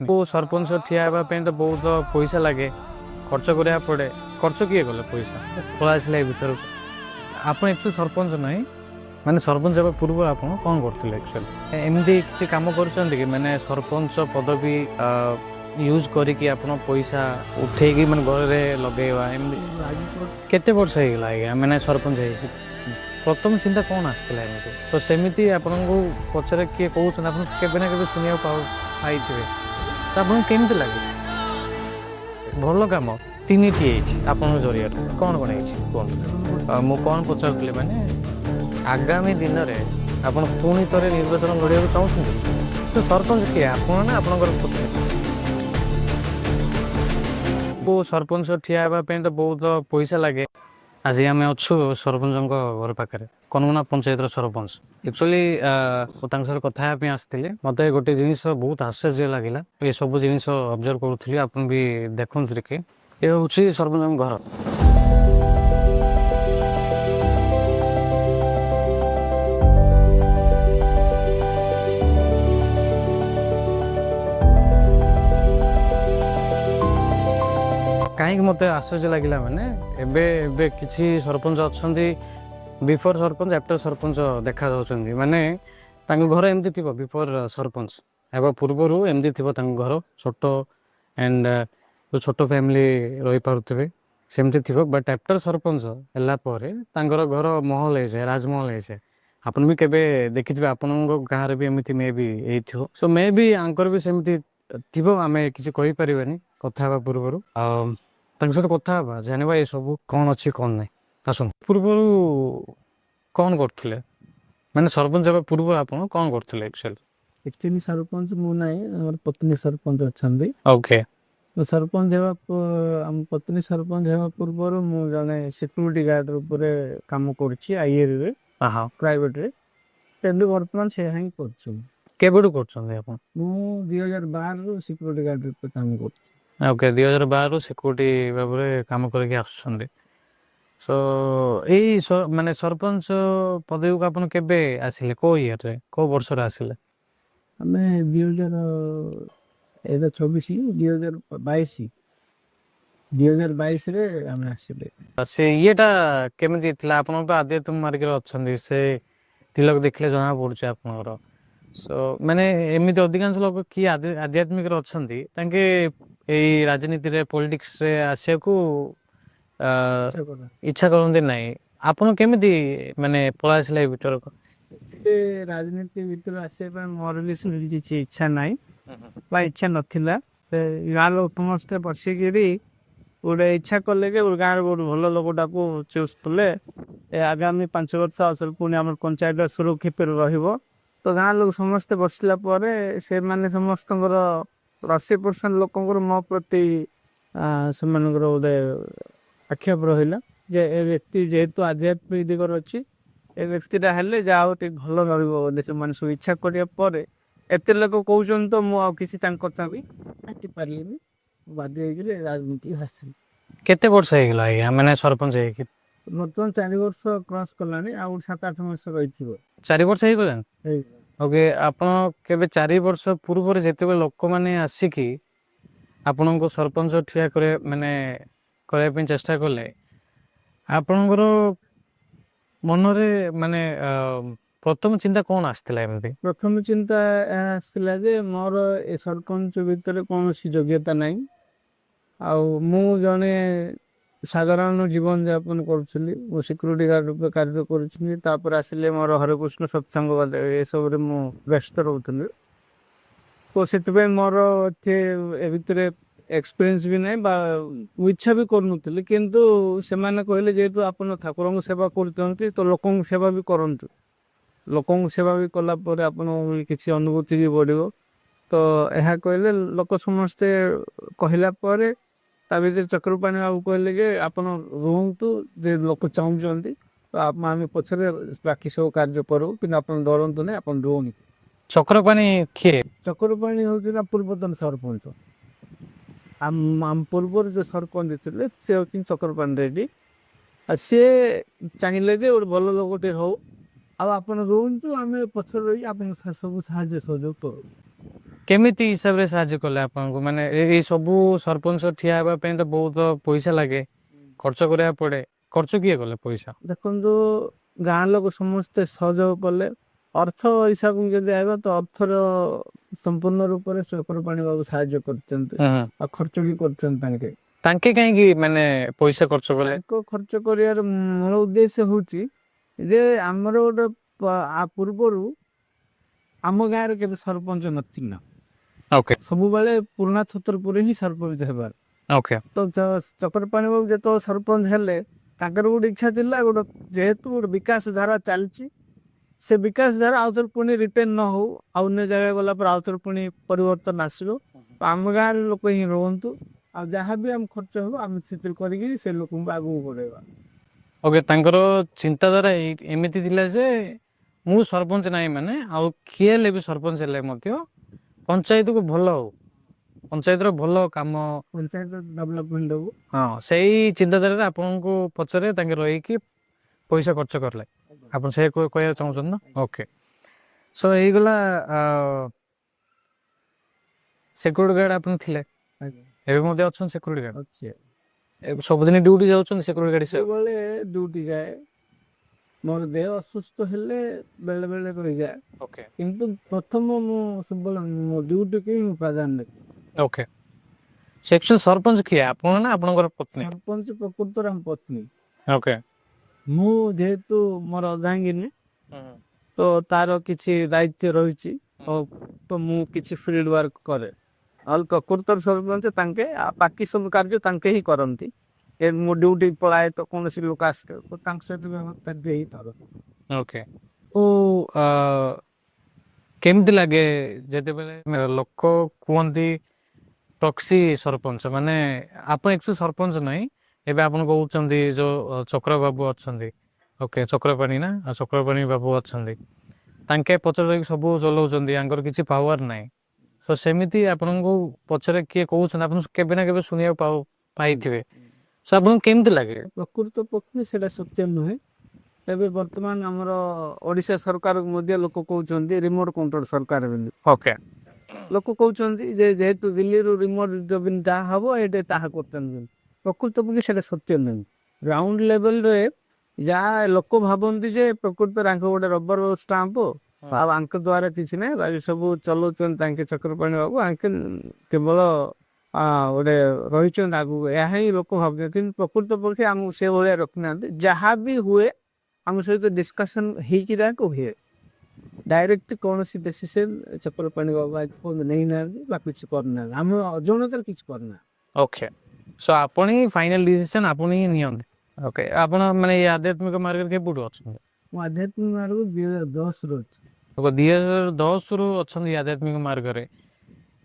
सरपंच ठिया हेबा पे तो बहुत पैसा लगे खर्च करा पड़े खर्च किए गले पैसा पला आसला भर आप एक्चुअली सरपंच ना माने सरपंच हेबा पूर्व आप कौन करते एक्चुअली एमती किसी कम कर माने सरपंच पदवी यूज करके आप पैसा उठेगी मैंने घर लगेवा केते वर्ष हो गला आज्ञा मैंने सरपंच प्रथम चिंता कौन आसला एमती तो सेमती आपन को पचरे किए कहते आप के शुणा पाई तो आपको केमती लगे भल कम तीन टी आप जरिया कौन कौन कौन मु कौन पचार मैंने आगामी दिन में आप पुणी थे निर्वाचन लड़ा चाहते तो सरपंच किए आप ना आप सरपंच ठिया होगापी तो बहुत पैसा लगे आज आम अच्छु सरपंच घर पाखे कनगुना पंचायत सरपंच एक्चुअली सह कथा आसती मत गोटे जिनिस बहुत आश्चर्य लगे ये सब जिन ऑब्जर्व करूँ आप भी देखु टिके ये हूँ सरपंच घर कहीं मत आश्चर्य लगे मैंने एबे किसी सरपंच अच्छा बिफोर सरपंच आफ्टर सरपंच देखा जाऊँ माने घर एमती थी बिफोर सरपंच एवं पूर्वर एमती थी घर छोट एंड जो छोट फैमिली रही पारे सेमती थी बट आफ्टर सरपंच है घर महल है राजमहल है आपन भी केबे देखिथिबे आपन गाँव भी एमती मे भी एइथिबो सो मे भी आंकर भी सेमती थिबो आमे किछि कहि परिबानी कथा बा पूर्वरु सहित कथा जाना ये सब कौन अच्छी कौन नहीं आसन पूर्व कौन करते माने सरपंच पूर्व आप कौन करते एक्चुअली सरपंच मु नाई हमर पत्नी सरपंच अच्छांदी ओके तो सरपंच हम पत्नी सरपंच हेबा पूर्वर मु जने सिक्यूरिटी गार्ड ऊपर काम करछि आईएर रे हाँ प्राइवेट रे तेंदु वर्तमान से हां करछु केबडू करछन आप मु 2012 रो सिक्यूरिटी गार्ड ऊपर काम करछि ओके 2012 सिक्यूरिटी बाबरे काम करके आछन सो एई माने सरपंच पदवी को आपन केबे आसिले को ईयर रे को वर्ष रे आसिले हमें 2000 एदा 24 2022 2022 रे हम आसिले से येटा केमिति थिला आपन तो आदे तुम मार्केट अछन से तिलक देखले जना पड़छ आपनर सो माने एमिति अधिकांश लोक कि आध्यात्मिक अच्छी तांके एई राजनीति रे पॉलिटिक्स रे आसे को इच्छा करते नहीं आपन केमिति माने पलासले भीतर को राजनीति भीतर आसे मोर किसी इच्छा नाई बा इच्छा नथिला गाँ लोक समस्ते बसिकी गोटे इच्छा कले गाँव गोटे भल लोकटा को चूज कले आगामी 5 वर्ष आसर पुणी आम पंचायत सुरक्षित रहिबो तो गाँ लोग समस्ते बसला से माने समस्त 80% लोक मो प्रति से गोटे आक्षेप रहा जे ए व्यक्ति जेहेतु आध्यात्मिक दिगर अच्छी ए व्यक्तिटा हेल्ले जाओ भल रही सब इच्छा कराया एत लोक कहते तो मुझे कथा भी काटी पारे बाध्य राजनीति हासिल केते वर्ष हो गला या माने सरपंच है कि बर्तमान 4 वर्ष क्रॉस कलानी आ 7-8 मास रही 4 वर्ष हो गला ओके आपण केबे 4 वर्ष पूर्व रे जेते लोक माने आसिकी आपन को सरपंच ठिया करे माने करे पे चेष्टा करले आपनकर मन रे माने प्रथम चिंता कौन आसला एमती प्रथम चिंता आसला जे मोर ए सरपंच भितर कौन योग्यता नहीं मु जने साधारण जीवन यापन करुछली मो सिक्यूरिटी गार्ड रूप कार्य करुछली तापर आसिले मोर हरकृष्ण सत्संग ए सब मु व्यस्त रहउतली तो से मोर ए भितर एक्सपीरियंस भी नहीं बा इच्छा भी करूँ किंतु से माने कहले जेहेतु आपन ठाकुर सेवा करते तो लोक सेवा भी करंतु लोक सेवा भी कला पर आपन किसी अनुभूति भी बढ़ो तो यह कहले लोक समस्ते कहला पर चक्रपाणी बाबू कहले कि आपन रुहतु जे लोक चाहते तो आम पछरे बाकी सब कार्य करूँ कि आप डरतु नहीं आप रुहनी चक्रपाणी किए चक्रपाणी हूँ पूर्वतन सरपंच आम पूर्व जो सरपंच थे से हूँ चक्रपाणी रेड्डी सी चाहिए जे गोटे भल लोकटे हो आप रुहतु आम पचर रही आप सब साहय सहयोग करूँ କେମିତି ହିସାବରେ ସାହାଯ୍ୟ କଲେ ଆପଣଙ୍କୁ ମାନେ ଏଇ ସବୁ ସରପଞ୍ଚ ଠିଆ ହେବା ପାଇଁ ତ ବହୁତ ପଇସା ଲାଗେ ଖର୍ଚ୍ଚ କରିବାକୁ ପଡେ ଖର୍ଚ୍ଚ କିଏ କଲେ ପଇସା? ଦେଖନ୍ତୁ ଗାଁ ଲୋକ ସମସ୍ତେ ସହଯୋଗ କଲେ। ଅର୍ଥ ହିସାବକୁ ଯଦି ଆଇବ ତ ଅର୍ଥର ସମ୍ପୂର୍ଣ୍ଣ ରୂପରେ ଚକ୍ର ପାଣି ବାବୁ ସାହାଯ୍ୟ କରୁଛନ୍ତି ହୁଁ। ଆଉ ଖର୍ଚ୍ଚ ବି କରୁଛନ୍ତି ତାଙ୍କେ। ତାଙ୍କେ କାହିଁକି ମାନେ ପଇସା ଖର୍ଚ୍ଚ କଲେ? ତାଙ୍କ ଖର୍ଚ୍ଚ କରିବାର ମୂଳ ଉଦ୍ଦେଶ୍ୟ ହଉଛି ଯେ ଆମର ଗୋଟେ ପୂର୍ବରୁ ଆମ ଗାଁରେ କେବେ ସରପଞ୍ଚ ନଥିଲା। ଓକେ ସବୁବେଳେ ପୁରୁଣା ଛତ୍ରପୁରରେ ହିଁ ସରପଞ୍ଚ ହେବାର। ଓକେ ତ ଚକ୍ରପାଣି ବାବୁ ଯେତେବେଳେ ସରପଞ୍ଚ ହେଲେ ତାଙ୍କର ଗୋଟେ ଇଚ୍ଛା ଥିଲା ଗୋଟେ ଯେହେତୁ ଗୋଟେ ବିକାଶ ଧାରା ଚାଲିଛି ସେ ବିକାଶ ଧାରା ଆଉଥରେ ପୁଣି ରିଟର୍ନ ନ ହଉ ଆଉ ଅନ୍ୟ ଜାଗା ଗଲା ପରେ ଆଉଥରେ ପୁଣି ପରିବର୍ତ୍ତନ ଆସିବ। ତ ଆମ ଗାଁରେ ଲୋକ ହିଁ ରୁହନ୍ତୁ ଆଉ ଯାହାବି ଆମ ଖର୍ଚ୍ଚ ହବ ଆମେ ସେଥିରେ କରିକି ସେ ଲୋକଙ୍କୁ ଆଗକୁ ବଢେଇବା। ଓକେ ତାଙ୍କର ଚିନ୍ତାଧାରା ଏମିତି ଥିଲା ଯେ ମୁଁ ସରପଞ୍ଚ ନାହିଁ ମାନେ ଆଉ କିଏ ହେଲେ ବି ସରପଞ୍ଚ ହେଲେ ମଧ୍ୟ ପଞ୍ଚାୟତକୁ ଭଲ ହଉ ପଞ୍ଚାୟତର ଭଲ କାମ ପଞ୍ଚାୟତ ଡେଭଲପମେଣ୍ଟ ହବ। ହଁ ସେଇ ଚିନ୍ତାଧାରାରେ ଆପଣଙ୍କୁ ପଛରେ ତାଙ୍କେ ରହିକି ପଇସା ଖର୍ଚ୍ଚ କରିଲେ ଆପଣ ସେ କହିବାକୁ ଚାହୁଁଛନ୍ତି ନା ଓକେ ସୋ ହେଇଗଲା ସିକ୍ୟୁରିଟି ଗାର୍ଡ ଆପଣ ଥିଲେ ଆଜ୍ଞା ଏବେ ମଧ୍ୟ ଅଛନ୍ତି ସିକ୍ୟୁରିଟି ଗାର୍ଡ ଅଛି। ଏବେ ସବୁଦିନ ଡ୍ୟୁଟି ଯାଉଛନ୍ତି ସିକ୍ୟୁରିଟି ଗାର୍ଡ ହିସାବରେ? ସବୁବେଳେ ଡ୍ୟୁଟି ଯାଏ। ମୋର ଦେହ ଅସୁସ୍ଥ ହେଲେ ବେଳେ ବେଳେ ରହିଯାଏ। ଓକେ କିନ୍ତୁ ପ୍ରଥମ ମୁଁ ସବୁବେଳେ ମୋ ଡ୍ୟୁଟିକୁ ହିଁ ମୁଁ ପ୍ରାଧାନ୍ୟ ଦେବି। ଓକେ ସେକ୍ସନ ସରପଞ୍ଚ କିଏ ଆପଣ ନା ଆପଣଙ୍କର ପତ୍ନୀ? ସରପଞ୍ଚ ପ୍ରକୃତରେ ଆମ ପତ୍ନୀ। ଓକେ ମୁଁ ଯେହେତୁ ମୋର ଅର୍ଦ୍ଧାଙ୍ଗିନୀ ତ ତାର କିଛି ଦାୟିତ୍ୱ ରହିଛି ତ ମୁଁ କିଛି ଫିଲ୍ଡ ୱାର୍କ କରେ। ନହେଲେ ପ୍ରକୃତରେ ସରପଞ୍ଚ ତାଙ୍କେ ବାକି ସବୁ କାର୍ଯ୍ୟ ତାଙ୍କେ ହିଁ କରନ୍ତି। ଏ ମୋ ଡ୍ୟୁଟି ପଳାଏ ତ କୌଣସି ଲୋକ ଆସେ ତ ତାଙ୍କ ସହିତ ବ୍ୟବହାର ଦେଇଥାଉ। ଓକେ ଓ କେମିତି ଲାଗେ ଯେତେବେଳେ ଲୋକ କୁହନ୍ତି ପ୍ରକ୍ସି ସରପଞ୍ଚ ମାନେ ଆପଣ ଏକ୍ଚୁଆଲି ସରପଞ୍ଚ ନାହିଁ ଏବେ ଆପଣ କହୁଛନ୍ତି ଯୋଉ ଚକ୍ର ବାବୁ ଅଛନ୍ତି ଓକେ ଚକ୍ରପାଣୀ ନା ଚକ୍ରପାଣୀ ବାବୁ ଅଛନ୍ତି ତାଙ୍କେ ପଛରେ ରହିକି ସବୁ ଚଲାଉଛନ୍ତି ୟାଙ୍କର କିଛି ପାୱାର ନାହିଁ ତ ସେମିତି ଆପଣଙ୍କୁ ପଛରେ କିଏ କହୁଛନ୍ତି ଆପଣ କେବେ ନା କେବେ ଶୁଣିବାକୁ ପାଇଥିବେ ତ ଆପଣଙ୍କୁ କେମିତି ଲାଗେ? ପ୍ରକୃତ ପକ୍ଷେ ସେଇଟା ସତ୍ୟ ନୁହେଁ। ଏବେ ବର୍ତ୍ତମାନ ଆମର ଓଡିଶା ସରକାରକୁ ମଧ୍ୟ ଲୋକ କହୁଛନ୍ତି ରିମୋଟ କଣ୍ଟ୍ରୋଲ ସରକାର ବୋଲି। ଓକେ ଲୋକ କହୁଛନ୍ତି ଯେ ଯେହେତୁ ଦିଲ୍ଲୀରୁ ରିମୋଟ ଯାହା ହବ ଏଇଟା ତାହା କରୁଛନ୍ତି। ପ୍ରକୃତ ପକ୍ଷେ ସେଇଟା ସତ୍ୟ ନୁହେଁ। ଗ୍ରାଉଣ୍ଡ ଲେବଲରେ ଯାହା ଲୋକ ଭାବନ୍ତି ଯେ ପ୍ରକୃତରେ ଆଙ୍କ ଗୋଟେ ରବର ଷ୍ଟାମ୍ପ ଆଉ ଆଙ୍କ ଦ୍ଵାରା କିଛି ନାହିଁ ବାକି ସବୁ ଚଲାଉଛନ୍ତି ତାଙ୍କେ ଚକ୍ରପାଣୀ ବାବୁ ଆଙ୍କେ କେବଳ ଗୋଟେ ରହିଛନ୍ତି ଆଗକୁ ଏହା ହିଁ ଲୋକ ଭାବୁଛନ୍ତି କିନ୍ତୁ ପ୍ରକୃତ ପକ୍ଷେ ଆମକୁ ସେ ଭଳିଆ ରଖିନାହାନ୍ତି ଯାହା ବି ହୁଏ ଆମ ସହିତ ଡିସକସନ ହେଇକି ତାକୁ ହୁଏ। ଡାଇରେକ୍ଟ କୌଣସି ଡିସିସନ ଚକ୍ରପାଣୀ ବାବୁ ଆଜି ପର୍ଯ୍ୟନ୍ତ ନେଇନାହାନ୍ତି ବା କିଛି କରିନାହାନ୍ତି ଆମେ ଅଜାଣତରେ କିଛି କରିନାହାନ୍ତି। ଓକେ ସୋ ଆପଣ ହିଁ ଫାଇନାଲ ଡିସିସନ ଆପଣ ହିଁ ନିଅନ୍ତି ଓକେ ଆପଣ ମାନେ ଏଇ ଆଧ୍ୟାତ୍ମିକ ମାର୍ଗରେ କେବେଠୁ ଅଛନ୍ତି? ମୁଁ ଆଧ୍ୟାତ୍ମିକ ମାର୍ଗରୁ 2010 ରୁ ଅଛି। 2010 ରୁ ଅଛନ୍ତି ଆଧ୍ୟାତ୍ମିକ ମାର୍ଗରେ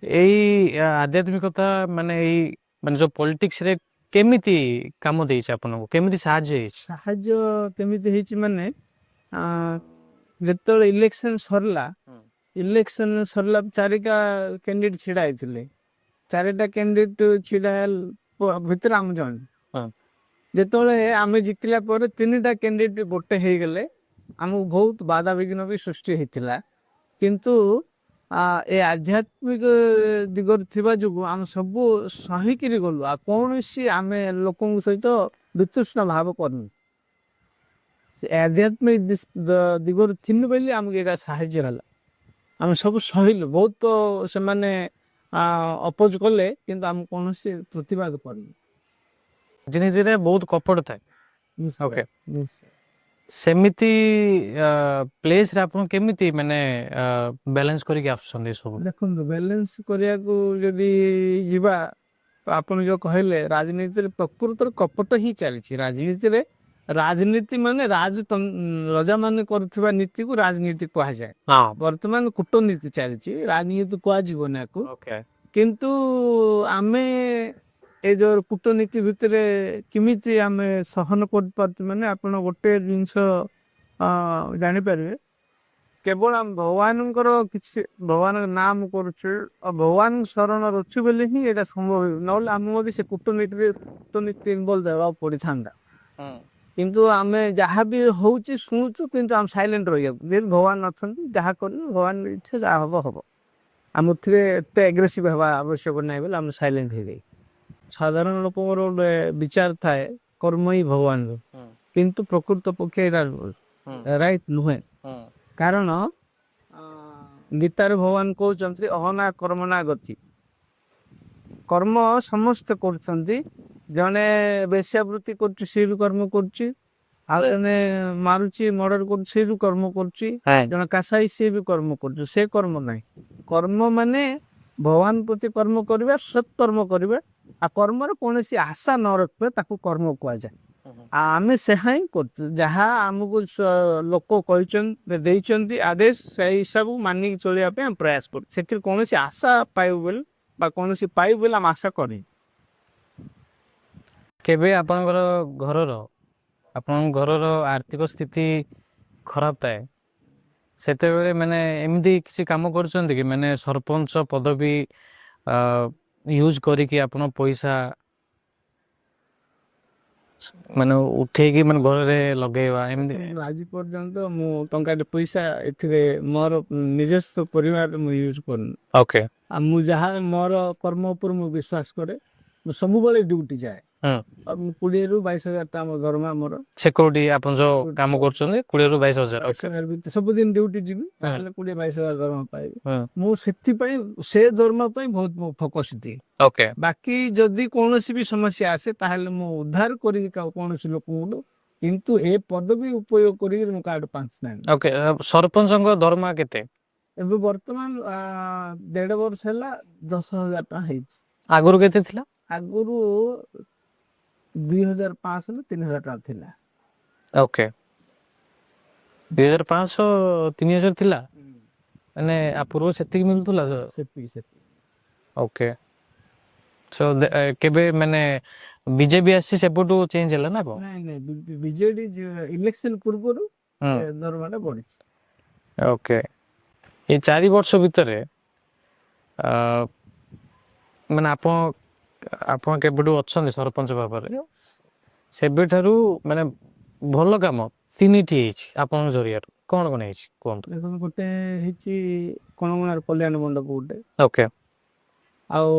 ଏଇ ଆଧ୍ୟାତ୍ମିକତା ମାନେ ଏଇ ମାନେ ଯୋଉ ପଲିଟିକ୍ସ ରେ କେମିତି କାମ ଦେଇଛି ଆପଣଙ୍କୁ କେମିତି ସାହାଯ୍ୟ ହେଇଛି? ସାହାଯ୍ୟ କେମିତି ହେଇଛି ମାନେ ଆ ଯେତେବେଳେ ଇଲେକ୍ସନ ସରିଲା ଇଲେକ୍ସନ ସରିଲା ଚାରିଟା କ୍ୟାଣ୍ଡିଡେଟ ଛିଡା ହେଇଥିଲେ ଚାରିଟା କ୍ୟାଣ୍ଡିଡେଟ ଛିଡା ଭିତରେ ଆମେ ଜଣେ ଯେତେବେଳେ ଆମେ ଜିତିଲା ପରେ ତିନିଟା କ୍ୟାଣ୍ଡିଡେଟ ଗୋଟେ ହେଇଗଲେ ଆମକୁ ବହୁତ ବାଧାବିଘ୍ନ ବି ସୃଷ୍ଟି ହେଇଥିଲା କିନ୍ତୁ ଏ ଆଧ୍ୟାତ୍ମିକ ଦିଗରେ ଥିବା ଯୋଗୁଁ ଆମେ ସବୁ ସହିକିରି ଗଲୁ ଆଉ କୌଣସି ଆମେ ଲୋକଙ୍କ ସହିତ ବିତୃଷ୍ଣ ଭାବ କରୁନୁ। ସେ ଆଧ୍ୟାତ୍ମିକ ଦିଗରୁ ଥିଲୁ ବୋଲି ଆମକୁ ଏଇଟା ସାହାଯ୍ୟ ହେଲା ଆମେ ସବୁ ସହିଲୁ ବହୁତ ସେମାନେ ଅପୋଜ କଲେ କିନ୍ତୁ ଆମେ କୌଣସି ପ୍ରତିବାଦ କରିନୁ। ରାଜନୀତିରେ ବହୁତ କପଟ ଥାଏ ନିଶ୍ଚୟ ଓକେ ନିଶ୍ଚୟ। ସେମିତି ପ୍ଲେସରେ ଆପଣ କେମିତି ମାନେ ବାଲାନ୍ସ କରିକି ଆସୁଛନ୍ତି ଏ ସବୁ? ଦେଖନ୍ତୁ ବାଲାନ୍ସ କରିବାକୁ ଯଦି ଯିବା ଆପଣ ଯୋଉ କହିଲେ ରାଜନୀତିରେ ପ୍ରକୃତରେ କପଟ ହିଁ ଚାଲିଛି ରାଜନୀତିରେ ରାଜନୀତି ମାନେ ରଜା ମାନେ କରୁଥିବା ନୀତିକୁ ରାଜନୀତି କୁହାଯାଏ। ହଁ ବର୍ତ୍ତମାନ କୂଟନୀତି ଚାଲିଛି ରାଜନୀତି କୁହାଯିବନି ଆକୁ ଓକେ କିନ୍ତୁ ଆମେ ଏଇ ଯୋଉ କୂଟନୀତି ଭିତରେ କେମିତି ଆମେ ସହନ କରିପାରୁଛୁ ମାନେ ଆପଣ ଗୋଟେ ଜିନିଷ ଜାଣିପାରିବେ କେବଳ ଆମ ଭଗବାନଙ୍କର କିଛି ଭଗବାନଙ୍କ ନାମ କରୁଛୁ ଆଉ ଭଗବାନ ଶରଣ ଅଛୁ ବୋଲି ହିଁ ଏଇଟା ସମ୍ଭବ ନହେଲେ ଆମେ ମଧ୍ୟ ସେ କୂଟନୀତି ଦେବାକୁ ପଡିଥାନ୍ତା କିନ୍ତୁ ଆମେ ଯାହାବି ହଉଛି ଶୁଣୁଛୁ କିନ୍ତୁ ଆମେ ସାଇଲେଣ୍ଟ ରହିବାକୁ ଯେହେତୁ ଭଗବାନ ଅଛନ୍ତି ଯାହା କରିବୁ ଭଗବାନ ଇଚ୍ଛା ଯାହା ହବ ହବ। ଆମଥିରେ ଏତେ ଆଗ୍ରେସିଭ ହେବା ଆବଶ୍ୟକ ନାହିଁ ବୋଲି ଆମେ ସାଇଲେଣ୍ଟ ହେଇଯାଇ। ସାଧାରଣ ଲୋକଙ୍କର ଗୋଟେ ବିଚାର ଥାଏ କର୍ମ ହିଁ ଭଗବାନ, କିନ୍ତୁ ପ୍ରକୃତ ପକ୍ଷେ ଏଇଟା ରାଇଟ ନୁହେଁ। କାରଣ ଗୀତାରେ ଭଗବାନ କହୁଛନ୍ତି ଅହନା କର୍ମ ନା ଗତି। କର୍ମ ସମସ୍ତେ କରୁଛନ୍ତି, ଜଣେ ବେଶ୍ୟାବୃତ୍ତି କରୁଛି ସିଏ ବି କର୍ମ କରୁଛି, ଆଉ ଜଣେ ମାରୁଛି ମର୍ଡର କରୁଛି ସିଏ ବି କର୍ମ କରୁଛି, ଜଣେ କାସାଇ ସିଏ ବି କର୍ମ କରୁଛି। ସେ କର୍ମ ନାହିଁ। କର୍ମ ମାନେ ଭଗବାନ ପ୍ରତି କର୍ମ କରିବା, ସତ୍ କର୍ମ କରିବା। ଆଉ କର୍ମରେ କୌଣସି ଆଶା ନ ରଖିବେ ତାକୁ କର୍ମ କୁହାଯାଏ। ଆଉ ଆମେ ସେହା ହିଁ କରୁଛୁ, ଯାହା ଆମକୁ ଲୋକ କହିଛନ୍ତି ଦେଇଛନ୍ତି ଆଦେଶ, ସେଇ ସବୁ ମାନିକି ଚଳିବା ପାଇଁ ଆମେ ପ୍ରୟାସ କରୁଛୁ। ସେଥିରେ କୌଣସି ଆଶା ପାଇବୁ ବୋଲି ବା କୌଣସି ପାଇବୁ ବୋଲି ଆମେ ଆଶା କରିନି। କେବେ ଆପଣଙ୍କ ଘରର ଆର୍ଥିକ ସ୍ଥିତି ଖରାପ ଥାଏ, ସେତେବେଳେ ମାନେ ଏମିତି କିଛି କାମ କରୁଛନ୍ତି କି ମାନେ ସରପଞ୍ଚ ପଦବୀ ୟୁଜ କରିକି ଆପଣ ପଇସା ମାନେ ଉଠେଇକି ମାନେ ଘରରେ ଲଗେଇବା ଏମିତି? କିନ୍ତୁ ଆଜି ପର୍ଯ୍ୟନ୍ତ ମୁଁ ଟଙ୍କାଟେ ପଇସା ଏଥିରେ ମୋର ନିଜସ୍ୱ ପରିବାରରେ ମୁଁ ୟୁଜ କରୁନି। ଓକେ। ଆଉ ମୁଁ ଯାହା ମୋର କର୍ମ ଉପରେ ମୁଁ ବିଶ୍ୱାସ କରେ, ମୁଁ ସବୁବେଳେ ଡ୍ୟୁଟି ଯାଏ। ହଁ। ଆଉ 20ରୁ 22,000 ଟା ଆମ ଦରମା ମୋର। ସିକ୍ୟୁରିଟି ଆପଣ ଯୋଉ କାମ କରୁଛନ୍ତି 20ରୁ 22,000? ଓକେ। ସବୁଦିନ ଡ୍ୟୁଟି ଯିବି, ତାହେଲେ 20-22,000 ଦରମା ପାଇବି। ହଁ। ମୁଁ ସେଥିପାଇଁ ସେ ଦରମା ପାଇଁ ବହୁତ ମୁଁ ଫୋକସ ଦିଏ। ଓକେ। ବାକି ଯଦି କୌଣସି ବି ସମସ୍ୟା ଆସେ ତାହେଲେ ମୁଁ ଉଦ୍ଧାର କରିବି କୌଣସି ଲୋକଙ୍କୁ, କିନ୍ତୁ ଏ ପଦବୀ ଉପଯୋଗ କରିକି ମୁଁ କାହାଠୁ ପାଞ୍ଚ ନାହିଁ। ଓକେ। ସରପଞ୍ଚଙ୍କ ଦରମା କେତେ? ଏବେ ବର୍ତ୍ତମାନ 1.5 ବର୍ଷ ହେଲା 10,000 ଟଙ୍କା ହେଇଛି। ଆଗରୁ କେତେ ଥିଲା? ଆଗରୁ 2,500 ନା 3,000 ଟଙ୍କା ଥିଲା। ଓକେ। 2,500 3,000 ଥିଲା, ମାନେ ପୂର୍ବରୁ ସେତିକି ମିଳୁଥିଲା? ସେତିକି। ଓକେ। କେବେ ମାନେ ବିଜେପି ଆସିଛି ସେପଟୁ ଚେଞ୍ଜ ହେଲା ନା କଣ? ନାଇଁ ବିଜେଡି ଇଲେକ୍ସନ ପୂର୍ବରୁ ଦରମାଟା ବଢିଛି। ଓକେ। ଏଇ 4 ବର୍ଷ ଭିତରେ ମାନେ ଆପଣ କେବେଠୁ ଅଛନ୍ତି ସରପଞ୍ଚ ଭାବରେ, ସେବେଠାରୁ ମାନେ ଭଲ କାମ 3ଟି ହେଇଛି ଆପଣଙ୍କ ଜରିଆରୁ, କଣ ହେଇଛି କୁହନ୍ତୁ? ଦେଖନ୍ତୁ, ଗୋଟେ ହେଇଛି କଣମଣାର କଲ୍ୟାଣ ମଣ୍ଡପ ଗୋଟେ। ଓକେ। ଆଉ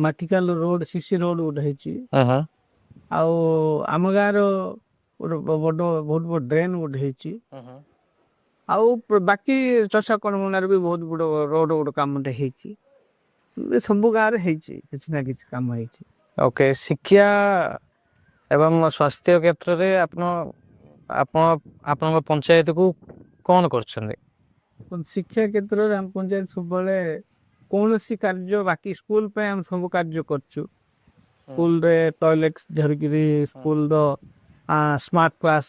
ମାଟିକାଲ ରୋଡ ସିସି ରୋଡ ଗୋଟେ ହେଇଛି। ହଁ। ଆଉ ଆମ ଗାଁର ଗୋଟେ ବହୁତ ବଡ ଡ୍ରେନ ଗୋଟେ ହେଇଛି। ଆଉ ବାକି ଚଷା କଣମଣାରେ ବି ବହୁତ ବଡ ରୋଡ ଗୋଟେ କାମଟେ ହେଇଛି। ସବୁ ଗାଁରେ ହେଇଛି, କିଛି ନା କିଛି କାମ ହେଇଛି। ଓକେ। ଶିକ୍ଷା ଏବଂ ସ୍ୱାସ୍ଥ୍ୟ କ୍ଷେତ୍ରରେ ଆପଣଙ୍କ ପଞ୍ଚାୟତକୁ କଣ କରୁଛନ୍ତି? ଶିକ୍ଷା କ୍ଷେତ୍ରରେ ଆମ ପଞ୍ଚାୟତ ସବୁବେଳେ କୌଣସି କାର୍ଯ୍ୟ, ବାକି ସ୍କୁଲ ପାଇଁ ଆମେ ସବୁ କାର୍ଯ୍ୟ କରୁଛୁ। ସ୍କୁଲରେ ଟଏଲେଟ ଧରିକିରି, ସ୍କୁଲର ସ୍ମାର୍ଟ କ୍ଲାସ,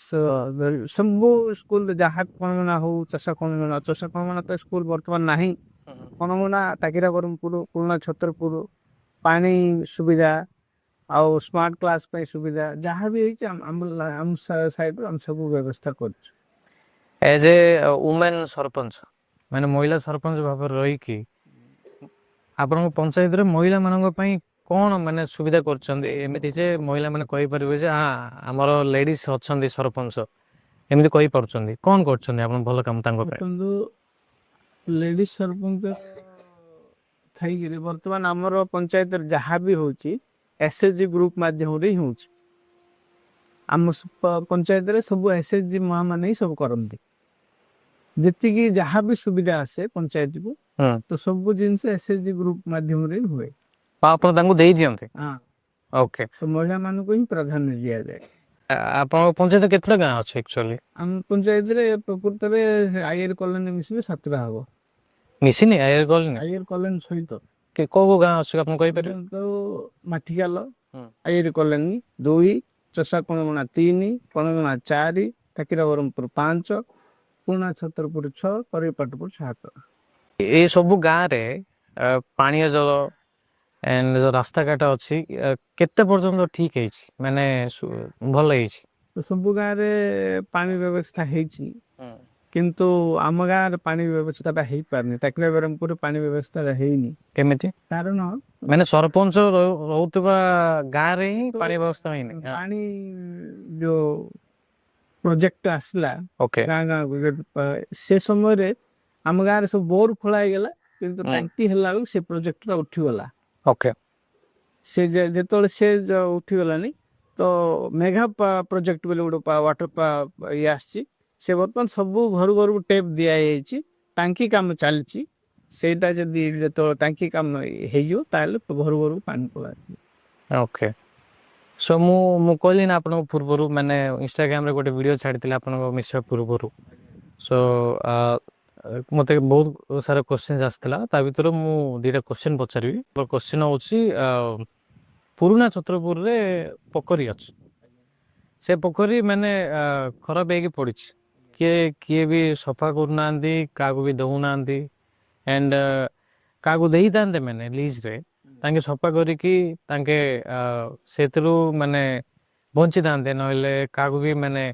ସବୁ ସ୍କୁଲରେ ଯାହା କଣମଣା ହଉ, ଚଷା କଣମଣା ତ ସ୍କୁଲ ବର୍ତ୍ତମାନ ନାହିଁ। କଣମଣା, ଟାକିରା ବରମପୁର, ପୁରୁଣା ଛତରପୁର, ପାଣି ସୁବିଧା ଆଉ ସ୍ମାର୍ଟ କ୍ଲାସ ପାଇଁ ସୁବିଧା ଯାହା ବି ହେଇଛି ଆମ ସାଇଡରୁ ଆମେ ସବୁ ବ୍ୟବସ୍ଥା କରୁଛୁ। ଏଜ୍ ଏ ଓମେନ୍ ସରପଞ୍ଚ, ମାନେ ମହିଳା ସରପଞ୍ଚ ଭାବରେ ରହିକି ଆପଣଙ୍କ ପଞ୍ଚାୟତରେ ମହିଳା ମାନଙ୍କ ପାଇଁ କଣ ମାନେ ସୁବିଧା କରୁଛନ୍ତି, ଏମିତି ଯେ ମହିଳା ମାନେ କହିପାରିବେ ଯେ ଆମର ଲେଡିଜ ଅଛନ୍ତି ସରପଞ୍ଚ, ଏମିତି କହିପାରୁଛନ୍ତି? କଣ କରୁଛନ୍ତି ଆପଣ ଭଲ କାମ ତାଙ୍କ ପାଇଁ? ଦେଖନ୍ତୁ, ଲେଡିଜ ସରପଞ୍ଚ ଥାଇକିରି ବର୍ତ୍ତମାନ ଆମର ପଞ୍ଚାୟତରେ ଯାହା ବି ହଉଛି SHG ଗ୍ରୁପ ମାଧ୍ୟମରେ ହିଁ ହଉଛି। ଆମ ପଞ୍ଚାୟତରେ ସବୁ SHG ମା ମାନେ ହିଁ ସବୁ କରନ୍ତି। ଯେତିକି ଯାହା ବି ସୁବିଧା ଆସେ ପଞ୍ଚାୟତକୁ, ତ ସବୁ ଜିନିଷ SHG ଗ୍ରୁପ ମାଧ୍ୟମରେ ହିଁ ହୁଏ। ଆପଣ ତାଙ୍କୁ ଦେଇ ଦିଅନ୍ତି? ହଁ। ଓକେ। ତ ମହିଳା ମାନଙ୍କୁ ହିଁ ପ୍ରାଧାନ୍ୟ ଦିଆଯାଏ। ଆପଣଙ୍କ ପଞ୍ଚାୟତ କେତେଟା ଗାଁ ଅଛି ଆକ୍ଚୁଆଲି? ଆମ ପଞ୍ଚାୟତରେ ପ୍ରକୃତରେ ଆଇଆର କଲୋନୀ ମିଶିଲେ 7ଟା ହବ। ମିଶିନି ଆଇଆର କଲୋନୀ? ଆଇଆର କଲୋନୀ ସହିତ କୋଉ ଗାଁ ଅଛି ଆପଣ କହିପାରିବେ? ମାଠିକାଲ, ଆଇଆର କଲୋନୀ 2, ଚଷା କଣମଣା 3, କଣମଣା 4, ଟାକିରା ବରମପୁର 5, ପୁରୁଣା ଛତରପୁର 6, ପରିପାଟପୁର 7। ଏଇ ସବୁ ଗାଁରେ ପାନୀୟ ଜଳ ଏଣ୍ଡ ଯୋଉ ରାସ୍ତାଘାଟ ଅଛି, କେତେ ପର୍ଯ୍ୟନ୍ତ ଠିକ ହେଇଛି, ମାନେ ଭଲ ହେଇଛି? ତ ସବୁ ଗାଁରେ ପାଣି ବ୍ୟବସ୍ଥା ହେଇଛି, କିନ୍ତୁ ଆମ ଗାଁରେ ପାଣି ବ୍ୟବସ୍ଥାଟା ହେଇପାରୁନି। ଟାକିରା ବରମପୁରରେ ପାଣି ବ୍ୟବସ୍ଥାଟା ହେଇନି। କେମିତି? କାରଣ ମାନେ ସରପଞ୍ଚ ରହୁଥିବା ଗାଁରେ ହିଁ ପାଣି ବ୍ୟବସ୍ଥା ହେଇନି? ପାଣି ଯୋଉ ପ୍ରୋଜେକ୍ଟ ଆସିଲା ଓକେ। ଗାଁ ଗାଁ ସେ ସମୟରେ ଆମ ଗାଁରେ ସବୁ ବୋର ଖୋଳା ହେଇଗଲା, କିନ୍ତୁ ଟାଙ୍କି ହେଲା ବେଳକୁ ସେ ପ୍ରୋଜେକ୍ଟଟା ଉଠିଗଲା। ଓକେ ସେ ଯେତେବେଳେ ସେ ଉଠିଗଲାନି ତ ମେଘା ପ୍ରୋଜେକ୍ଟ ବୋଲି ଗୋଟେ ୱାଟର ଇଏ ଆସିଛି। ସେ ବର୍ତ୍ତମାନ ସବୁ ଘରୁ ଘରକୁ ଟେପ୍ ଦିଆଯାଇଛି, ଟାଙ୍କି କାମ ଚାଲିଛି। ସେଇଟା ଯଦି ଯେତେବେଳେ ଟାଙ୍କି କାମ ହେଇଯିବ ତାହେଲେ ଘରୁ ଘରକୁ ପାଣି ପଳେଇ ଆସିବ। ଓକେ ସୋ ମୁଁ କହିଲି ନା ଆପଣଙ୍କ ପୂର୍ବରୁ ମାନେ ଇନଷ୍ଟାଗ୍ରାମରେ ଗୋଟେ ଭିଡ଼ିଓ ଛାଡ଼ିଥିଲି ଆପଣଙ୍କ ମିଶିବା ପୂର୍ବରୁ। ସୋ ମୋତେ ବହୁତ ସାରା କ୍ୱେଶ୍ଚିନ୍ସ ଆସିଥିଲା, ତା ଭିତରୁ ମୁଁ ଦୁଇଟା କ୍ୱେଶ୍ଚିନ୍ ପଚାରିବି। କ୍ୱେଶ୍ଚିନ୍ ହେଉଛି ପୁରୁଣା ଛତ୍ରପୁରରେ ପୋଖରୀ ଅଛି, ସେ ପୋଖରୀ ମାନେ ଖରାପ ହେଇକି ପଡ଼ିଛି, କିଏ ବି ସଫା କରୁନାହାନ୍ତି, କାହାକୁ ବି ଦେଉନାହାନ୍ତି। ଆଣ୍ଡ କାହାକୁ ଦେଇଥାନ୍ତେ ମାନେ ଲିଜ୍ରେ, ତାଙ୍କେ ସଫା କରିକି ତାଙ୍କେ ସେଥିରୁ ମାନେ ବଞ୍ଚିଥାନ୍ତେ, ନହେଲେ କାହାକୁ ବି ମାନେ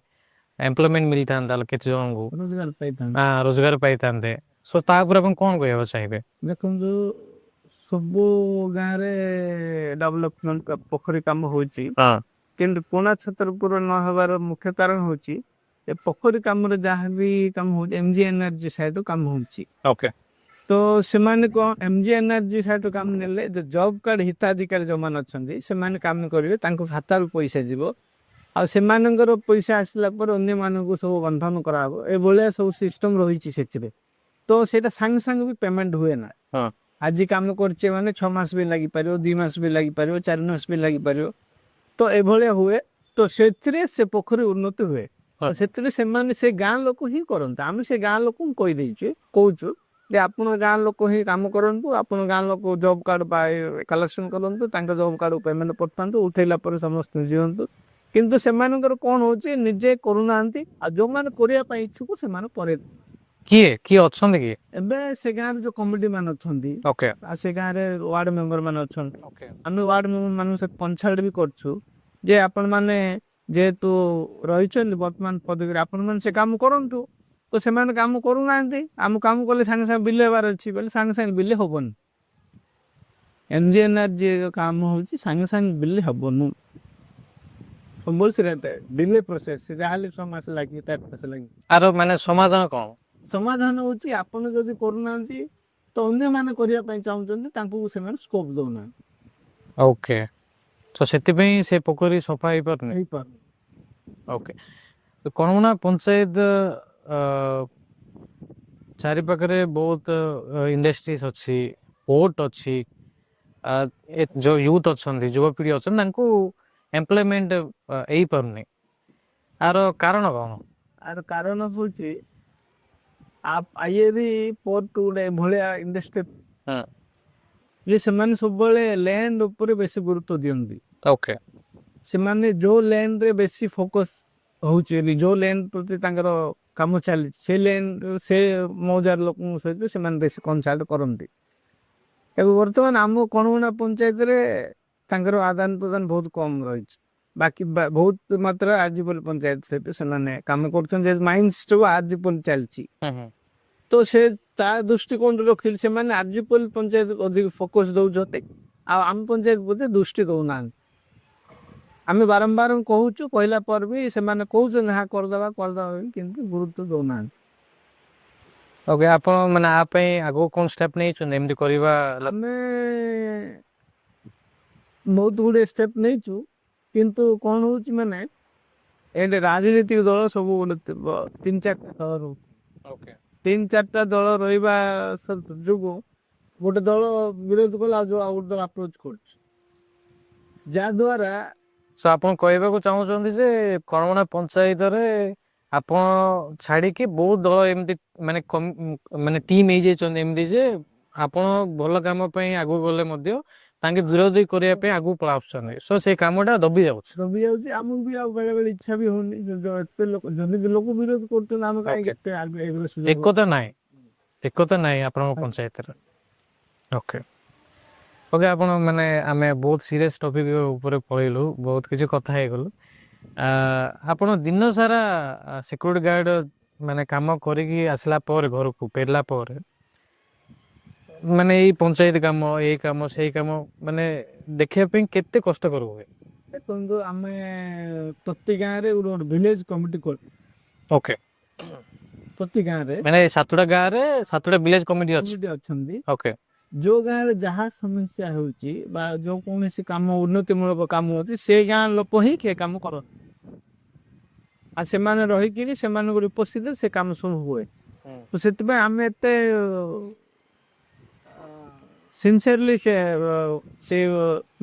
ଏମ୍ପ୍ଲୟମେଣ୍ଟ ମିଳିଥାନ୍ତା କେତେ ଜଣଙ୍କୁ, ରୋଜଗାର ପାଇଥାନ୍ତି। ରୋଜଗାର ପାଇଥାନ୍ତେ। ସୋ ତା ଉପରେ ଆପଣ କ'ଣ କହିବାକୁ ଚାହିଁବେ? ଦେଖନ୍ତୁ ସବୁ ଗାଁରେ ଡେଭଲପମେଣ୍ଟ ପୋଖରୀ କାମ ହଉଛି, କିନ୍ତୁ ପୁରୁଣା ଛତ୍ରପୁର ନ ହେବାର ମୁଖ୍ୟ କାରଣ ହଉଛି ଏ ପୋଖରୀ କାମରେ ଯାହା ବି କାମ ହଉଛି MGNRG ସାଇଡରୁ କାମ ହଉଛି। ଓକେ ତ ସେମାନେ କ'ଣ MGNRG ସାଇଡରୁ କାମ ନେଲେ ଜବ୍ କାର୍ଡ ହିତାଧିକାରୀ ଯେଉଁମାନେ ଅଛନ୍ତି ସେମାନେ କାମ କରିବେ, ତାଙ୍କ ଖାତାରୁ ପଇସା ଯିବ। ଆଉ ସେମାନଙ୍କର ପଇସା ଆସିଲା ପରେ ଅନ୍ୟମାନଙ୍କୁ ସବୁ ବଣ୍ଟନ କରାହବ। ଏଭଳିଆ ସବୁ ସିଷ୍ଟମ ରହିଛି ସେଥିରେ। ତ ସେଇଟା ସାଙ୍ଗେ ସାଙ୍ଗେ ବି ପେମେଣ୍ଟ ହୁଏ ନା। ଆଜି କାମ କରିଛେ ମାନେ 6 ମାସ ବି ଲାଗିପାରିବ, 2 ମାସ ବି ଲାଗିପାରିବ, 4 ମାସ ବି ଲାଗିପାରିବ। ତ ଏଭଳିଆ ହୁଏ। ତ ସେଥିରେ ସେ ପୋଖରୀ ଉନ୍ନତି ହୁଏ। ତ ସେଥିରେ ସେମାନେ ସେ ଗାଁ ଲୋକ ହିଁ କରନ୍ତି। ଆମେ ସେ ଗାଁ ଲୋକଙ୍କୁ କହୁଛୁ ଯେ ଆପଣ ଗାଁ ଲୋକ ହିଁ କାମ କରନ୍ତୁ, ଆପଣ ଗାଁ ଲୋକ ଜବ୍ କାର୍ଡ କଲେକ୍ସନ କରନ୍ତୁ, ତାଙ୍କ ଜବ୍ କାର୍ଡ ପେମେଣ୍ଟ ପଠାନ୍ତୁ, ଉଠେଇଲା ପରେ ସମସ୍ତେ ଦିଅନ୍ତୁ। କିନ୍ତୁ ସେମାନଙ୍କର କ'ଣ ହଉଛି, ନିଜେ କରୁନାହାନ୍ତି। ଆଉ ଯେଉଁମାନେ କରିବା ପାଇଁ ଇଚ୍ଛୁକ ସେମାନେ ପରେ କିଏ ଅଛନ୍ତି କି ଏବେ ସେ ଗାଁରେ ଯୋଉ କମିଟି ମାନେ ଅଛନ୍ତି, ଓକେ ଆଉ ସେ ଗାଁରେ ୱାର୍ଡ ମେମ୍ବର ମାନେ ଅଛନ୍ତି। ଓକେ ଆମେ ୱାର୍ଡ ମେମ୍ବର ମାନଙ୍କୁ ସେ କନସଲ୍ଟ ବି କରୁଛୁ ଯେ ଆପଣ ମାନେ ଯେହେତୁ ରହିଛନ୍ତି ବର୍ତ୍ତମାନ ପଦବୀରେ, ଆପଣ ମାନେ ସେ କାମ କରନ୍ତୁ। ତ ସେମାନେ କାମ କରୁନାହାନ୍ତି। ଆମ କାମ କଲେ ସାଙ୍ଗେ ସାଙ୍ଗେ ବିଲ ହେବାର ଅଛି ବୋଲି ସାଙ୍ଗେ ସାଙ୍ଗେ ବିଲ ହବନି। MGNRG କାମ ହଉଛି ସାଙ୍ଗେ ସାଙ୍ଗେ ବିଲ ହବନି। ଡିଲେ ପ୍ରୋସେସ ଯାହାହେଲେ 6 ମାସ ଲାଗିବ, 4 ମାସ ଲାଗିବ। ଆର ମାନେ ସମାଧାନ କ'ଣ? ସମାଧାନ ହଉଛି ଆପଣ ଯଦି କରୁନାହାନ୍ତି ତ ଅନ୍ୟମାନେ କରିବା ପାଇଁ ଚାହୁଁଛନ୍ତି, ତାଙ୍କୁ ସେମାନେ ସ୍କୋପ ଦଉନାହାନ୍ତି। ଓକେ ତ ସେଥିପାଇଁ ସେ ପୋଖରୀ ସଫା ହେଇପାରୁନି। ହେଇପାରୁନି। ଓକେ କ'ଣ ନା ପଞ୍ଚାୟତ ଚାରିପାଖରେ ବହୁତ ଇଣ୍ଡଷ୍ଟ୍ରିଜ ଅଛି, ପୋର୍ଟ ଅଛି, ଯେଉଁ ୟୁଥ୍ ଅଛନ୍ତି, ଯୁବପିଢ଼ି ଅଛନ୍ତି, ତାଙ୍କୁ ଏମ୍ପ୍ଲୟମେଣ୍ଟ ହେଇପାରୁନି। ଆର କାରଣ କ'ଣ? ଆର କାରଣ ହଉଛି ଆଇଏବି ପୋର୍ଟ ଗୋଟେ ଭଳିଆ ଇଣ୍ଡଷ୍ଟ୍ରି ଯେ ସେମାନେ ସବୁବେଳେ ଲ୍ୟାଣ୍ଡ ଉପରେ ବେଶୀ ଗୁରୁତ୍ୱ ଦିଅନ୍ତି। ଓକେ ସେମାନେ ଯୋଉ ଲ୍ୟାଣ୍ଡରେ ବେଶୀ ଫୋକସ୍ ହଉଛି, ଯୋଉ ଲ୍ୟାଣ୍ଡ ପ୍ରତି ତାଙ୍କର କାମ ଚାଲିଛି, ସେ ଲ୍ୟାଣ୍ଡ ସେ ମୌଜାର ଲୋକଙ୍କ ସହିତ ସେମାନେ ବେଶୀ କନସଲ୍ଟ କରନ୍ତି। ଏବେ ବର୍ତ୍ତମାନ ଆମ କଣଗୁଣା ପଞ୍ଚାୟତରେ ତାଙ୍କର ଆଦାନ ପ୍ରଦାନ ବହୁତ କମ ରହିଛି। ବାକି ବହୁତ ମାତ୍ରା ଆର୍ଜିପଲ୍ଲୀ ପଞ୍ଚାୟତ ସହିତ ସେମାନେ କାମ କରୁଛନ୍ତି। ମାଇନ୍ସ ଆର୍ଜିପଲ୍ଲୀ ଚାଲିଛି। ତ ସେ ତା ଦୃଷ୍ଟିକୋଣରେ ରଖିଲେ ସେମାନେ ଆର୍ଜିପଲ୍ଲୀ ପଞ୍ଚାୟତ ଅଧିକ ଫୋକସ ଦଉଛନ୍ତି, ଆଉ ଆମ ପଞ୍ଚାୟତ ପ୍ରତି ଦୃଷ୍ଟି ଦଉନାହାନ୍ତି। ଆମେ ବାରମ୍ବାର କହୁଛୁ, କହିଲା ପରେ ବି ସେମାନେ କହୁଛନ୍ତି ହଁ କରିଦେବା କିନ୍ତୁ ଗୁରୁତ୍ୱ ଦଉନାହାନ୍ତି। ଓକେ ଆପଣ ମାନେ ଆ ପାଇଁ ଆଗକୁ କ'ଣ ଷ୍ଟେପ୍ ନେଇଛନ୍ତି ଏମିତି କରିବା? ଆମେ ବହୁତ ଗୁଡ଼ିଏ ଷ୍ଟେପ୍ ନେଇଛୁ, କିନ୍ତୁ କ'ଣ ହଉଛି ମାନେ ଏଠି ରାଜନୈତିକ ଦଳ ସବୁ ଗୋଟେ 3-4ଟା ଦଳ ରହୁଛି। ଓକେ 3-4ଟା ଦଳ ରହିବା ଯୋଗୁଁ ଗୋଟେ ଦଳ ବିରୋଧ କଲେ ଆଉ ଗୋଟେ ଦଳ ଆପ୍ରୋଚ କରୁଛି, ଯାହାଦ୍ୱାରା ସୋ ଆପଣ କହିବାକୁ ଚାହୁଁଛନ୍ତି ଯେ କଣମଣା ପଞ୍ଚାୟତରେ ଆପଣ ଛାଡ଼ିକି ବହୁତ ଦଳ ଏମିତି ମାନେ ମାନେ ଟିମ୍ ହେଇଯାଇଛନ୍ତି ଏମିତି ଯେ ଆପଣ ଭଲ କାମ ପାଇଁ ଆଗକୁ ଗଲେ ମଧ୍ୟ ତାଙ୍କେ ବିରୋଧୀ କରିବା ପାଇଁ ଆଗକୁ ପଳା ଆସୁଛନ୍ତି। ସୋ ସେ କାମଟା ଦବି ଯାଉଛି। ଆମକୁ ବି ଆଉ ବେଳେ ବେଳେ ଇଚ୍ଛା ବି ହଉନି। ଏତେ ଲୋକ ଯଦି ବି ଲୋକ ବିରୋଧ କରୁଛନ୍ତି, ଆମେ କାହିଁକି ଏତେ ଏକତା ନାହିଁ ଆପଣଙ୍କ ପଞ୍ଚାୟତରେ। ଓକେ ଓକେ ଆପଣ ମାନେ ଆମେ ବହୁତ ସିରିୟସ୍ ଟପିକ୍ ଉପରେ ପଳେଇଲୁ, ବହୁତ କିଛି କଥା ହେଇଗଲୁ। ଆପଣ ଦିନ ସାରା ସିକ୍ୟୁରିଟି ଗାର୍ଡ ମାନେ କାମ କରିକି ଆସିଲା ପରେ, ଘରକୁ ଫେରିଲା ପରେ ମାନେ ଏଇ ପଞ୍ଚାୟତ କାମ, ଏଇ କାମ, ସେଇ କାମ ମାନେ ଦେଖିବା ପାଇଁ କେତେ କଷ୍ଟକର ହୁଏ? ଦେଖନ୍ତୁ ଆମେ ପ୍ରତି ଗାଁରେ ଗୋଟେ ଭିଲେଜ କମିଟି କରୁ। ଓକେ ପ୍ରତି ଗାଁରେ ମାନେ 7ଟା ଗାଁରେ 7ଟା ଭିଲେଜ କମିଟି ଅଛି। କମିଟି ଅଛନ୍ତି। ଓକେ। ଯୋଉ ଗାଁରେ ଯାହା ସମସ୍ୟା ହେଉଛି ବା ଯୋଉ କୌଣସି କାମ ଉନ୍ନତିମୂଳକ କାମ ଅଛି ସେ ଗାଁ ଲୋକ ହିଁ ସେ କାମ କରନ୍ତି ଆଉ ସେମାନେ ରହିକିରି ସେମାନଙ୍କୁ ଉପସ୍ଥିତ ସେ କାମ ସବୁ ହୁଏ। ତ ସେଥିପାଇଁ ଆମେ ଏତେ ସିନସିୟରଲି ସେ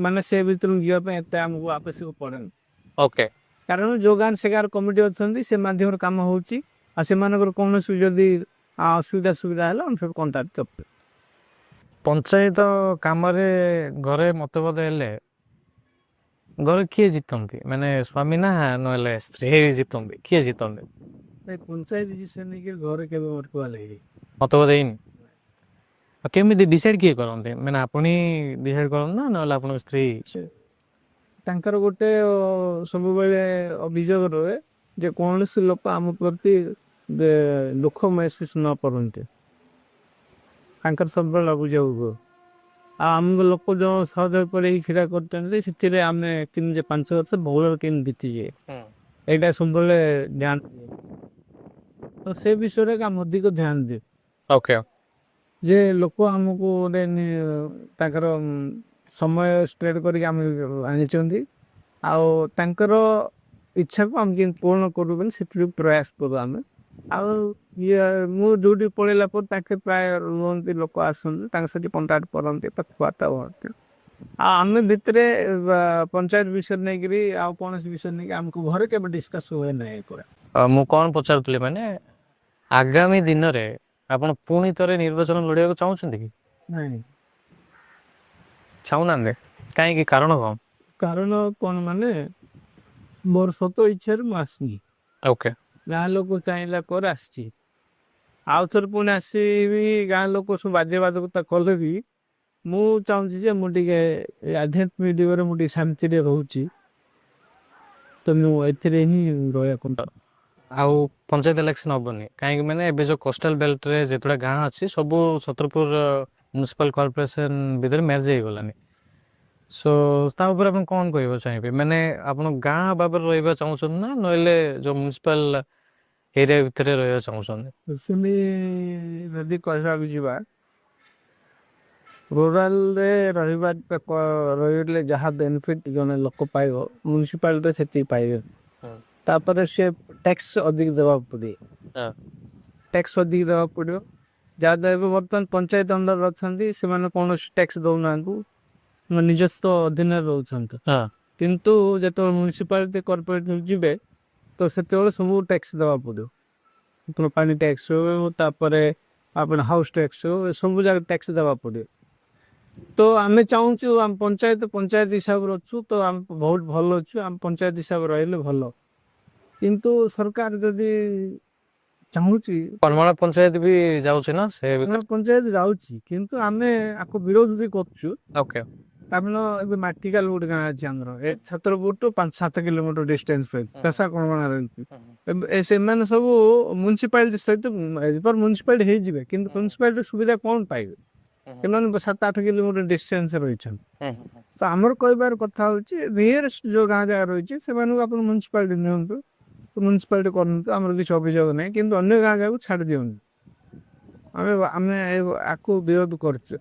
ମାନେ ସେ ଭିତରକୁ ଯିବା ପାଇଁ ଏତେ ଆମକୁ ଆବଶ୍ୟକ ପଡେନି। ଓକେ। କାରଣ ଯୋଉ ଗାଁ ସେ ଗାଁର କମିଟି ଅଛନ୍ତି ସେ ମାଧ୍ୟମରେ କାମ ହଉଛି ଆଉ ସେମାନଙ୍କର କୌଣସି ଯଦି ଅସୁବିଧା ସୁବିଧା ହେଲେ ଆମେ ସବୁ କଣ୍ଟାକ୍ଟ କରିପାରିବୁ। ପଞ୍ଚାୟତ କାମରେ ଘରେ ମତଭେଦ ହେଲେ ଘରେ କିଏ ଜିତନ୍ତି ମାନେ ସ୍ୱାମୀ ନା ନହେଲେ ସ୍ତ୍ରୀ ଜିତନ୍ତି କିଏ ଜିତନ୍ତି? ନାଇଁ ପଞ୍ଚାୟତ ବିଷୟ ନେଇକି ଘରେ କେବେ ମୋର କୁହାଯାଇନି। ମତଭେଦ ହେଇନି। ଆଉ କେମିତି ଡିସାଇଡ୍ କିଏ କରନ୍ତି ମାନେ ଆପଣ ଡିସାଇଡ୍ କରନ୍ତି ନା ନହେଲେ ଆପଣଙ୍କ ସ୍ତ୍ରୀ? ତାଙ୍କର ଗୋଟେ ସବୁବେଳେ ଅଭିଯୋଗ ରୁହେ ଯେ କୌଣସି ଲୋକ ଆମ ପ୍ରତି ଦୁଃଖ ମହସୁସ ନ କରନ୍ତି ତାଙ୍କର ସବୁବେଳେ ଅଭିଯୋଗ ହୁଏ। ଆଉ ଆମକୁ ଲୋକ ଯୋଉ ସହଯୋଗ କରି ଛିଡା କରୁଛନ୍ତି ସେଥିରେ ଆମେ 5 ବର୍ଷ ବହୁଳ କେମିତି ବିତିଯିବେ ଏଇଟା ସବୁବେଳେ ଧ୍ୟାନ ଦିଏ। ତ ସେ ବିଷୟରେ ଆମ ଅଧିକ ଧ୍ୟାନ ଦିଏ। ଓକେ। ଯେ ଲୋକ ଆମକୁ ଗୋଟେ ତାଙ୍କର ସମୟ ସ୍ପେଣ୍ଡ କରିକି ଆମେ ଆଣିଛନ୍ତି ଆଉ ତାଙ୍କର ଇଚ୍ଛାକୁ ଆମେ କେମିତି ପୂରଣ କରୁ ବୋଲି ସେଥିରୁ ପ୍ରୟାସ କରୁ ଆମେ। ଆଉ ମୁଁ ଯୋଉଠି ପଳେଇଲା ପରେ ତାକେ ପ୍ରାୟ ରୁହନ୍ତି ଲୋକ ଆସନ୍ତି ତାଙ୍କ ସହିତ କଣ୍ଟାକ୍ଟ କରନ୍ତି କଥାବାର୍ତ୍ତା ହୁଅନ୍ତି। ଆଉ ଆମେ ଭିତରେ ପଞ୍ଚାୟତ ବିଷୟରେ ନେଇକରି ଆଉ କୌଣସି ବିଷୟ ନେଇକି ଆମକୁ ଘରେ କେବେ ଡିସକସ ହୁଏ ନାହିଁ ପୁରା। ମୁଁ କଣ ପଚାରୁଥିଲି ମାନେ ଆଗାମୀ ଦିନରେ ଆପଣ ପୁଣି ଥରେ ନିର୍ବାଚନ ଲଢିବାକୁ ଚାହୁଁଛନ୍ତି କି? ନାଇଁ। ଚାହୁଁନାହାନ୍ତି କାହିଁକି କାରଣ କଣ? କାରଣ କଣ ମାନେ ମୋର ସତ ଇଚ୍ଛାରେ ମୁଁ ଆସିନି। ଓକେ। ଗାଁ ଲୋକ ଚାହିଁଲା ପରେ ଆସିଛି। ଆଉ ଥରେ ପୁଣି ଆସିବି ଗାଁ ଲୋକ ସବୁ ବାଜେ ବାଜକତା କଲେ ବି ମୁଁ ଚାହୁଁଛି ଯେ ମୁଁ ଟିକେ ଆଧ୍ୟାତ୍ମିକ ଦିଗରେ ମୁଁ ଟିକେ ଶାନ୍ତିରେ ରହୁଛି। ତ ମୁଁ ଏଥିରେ ହିଁ ରହିବାକୁ ଆଉ ପଞ୍ଚାୟତ ଇଲେକ୍ସନ ହବନି କାହିଁକି ମାନେ ଏବେ ଯୋଉ କୋଷ୍ଟାଲ ବେଲ୍ଟରେ ଯେତେଟା ଗାଁ ଅଛି ସବୁ ଛତ୍ରପୁର ମ୍ୟୁନିସିପାଲ କର୍ପୋରେସନ ଭିତରେ ମ୍ୟାଚ୍ ହେଇଗଲାନି। ସୋ ତା ଉପରେ ଆପଣ କଣ କହିବା ଚାହିଁବେ ମାନେ ଆପଣ ଗାଁ ଭାବରେ ରହିବା ଚାହୁଁଛନ୍ତି ନା ନହେଲେ ଯୋଉ ମ୍ୟୁନିସିପାଲ ଏରିଆ ଭିତରେ ରହିବା ଚାହୁଁଛନ୍ତି? ଯଦି କହିବାକୁ ଯିବା ରୁରାଲରେ ରହିଲେ ଯାହା ବେନିଫିଟ ଜଣେ ଲୋକ ପାଇବ ମ୍ୟୁନିସିପାଲିଟିରେ ସେତିକି ପାଇବେ। ତାପରେ ସେ ଟ୍ୟାକ୍ସ ଅଧିକ ଦେବାକୁ ପଡେ। ଟ୍ୟାକ୍ସ ଅଧିକ ଦେବାକୁ ପଡିବ ଯାହାଦ୍ୱାରା ଏବେ ବର୍ତ୍ତମାନ ପଞ୍ଚାୟତ ଅଣ୍ଡର ଅଛନ୍ତି ସେମାନେ କୌଣସି ଟ୍ୟାକ୍ସ ଦଉନାହାନ୍ତି ନିଜସ୍ୱ ଅଧୀନରେ ରହୁଛନ୍ତି। କିନ୍ତୁ ଯେତେବେଳେ ମ୍ୟୁନିସିପାଲିଟି କର୍ପୋରେଟ ଯିବେ ତ ସେତେବେଳେ ସବୁ ଟ୍ୟାକ୍ସ ଦେବାକୁ ପଡିବ। ପାଣି ଟ୍ୟାକ୍ସ ହଉ ତାପରେ ଆପଣ ହାଉସ ଟ୍ୟାକ୍ସ ହଉ ଏ ସବୁ ଜାଗା ଟ୍ୟାକ୍ସ ଦେବାକୁ ପଡିବ। ତ ଆମେ ଚାହୁଁଛୁ ଆମ ପଞ୍ଚାୟତ ହିସାବରେ ଅଛୁ ତ ଆମେ ବହୁତ ଭଲ ଅଛୁ ଆମ ପଞ୍ଚାୟତ ହିସାବରେ ରହିଲେ ଭଲ। କିନ୍ତୁ ସରକାର ଯଦି ଚାହୁଁଛି କର୍ମଳ ପଞ୍ଚାୟତ ବି ଯାଉଛି ନା ସେ ପଞ୍ଚାୟତ ଯାଉଛି କିନ୍ତୁ ଆମେ ଆକୁ ବିରୋଧ ବି କରୁଛୁ। ଓକେ। କାରଣ ଏବେ ମାଟିକାଲ ଗୋଟେ ଗାଁ ଅଛି ଆମର ଏ ଛତ୍ରପୁରଠୁ 5-7 କିଲୋମିଟର ଡିଷ୍ଟାନ୍ସ ପେସା କଣ ସେମାନେ ସବୁ ମ୍ୟୁନିସିପାଲିଟି ସହିତ ମ୍ୟୁନିସିପାଲିଟି ହେଇଯିବେ କିନ୍ତୁ ମ୍ୟୁନିସିପାଲିଟି ସୁବିଧା କଣ ପାଇବେ? ସେମାନେ 7-8 କିଲୋମିଟର ଡିଷ୍ଟାନ୍ସ ରହିଛନ୍ତି। ତ ଆମର କହିବାର କଥା ହଉଛି ନିୟରେଷ୍ଟ ଯୋଉ ଗାଁ ଯାଗା ରହିଛି ସେମାନଙ୍କୁ ଆପଣ ମ୍ୟୁନିସିପାଲିଟି ନିଅନ୍ତୁ। ମ୍ୟୁନିସିପାଲିଟି କରନ୍ତୁ ଆମର କିଛି ଅଭିଯୋଗ ନାହିଁ କିନ୍ତୁ ଅନ୍ୟ ଗାଁ ଯାକୁ ଛାଡି ଦିଅନ୍ତୁ। ଆମେ ଆକୁ ବିରୋଧ କରୁଛୁ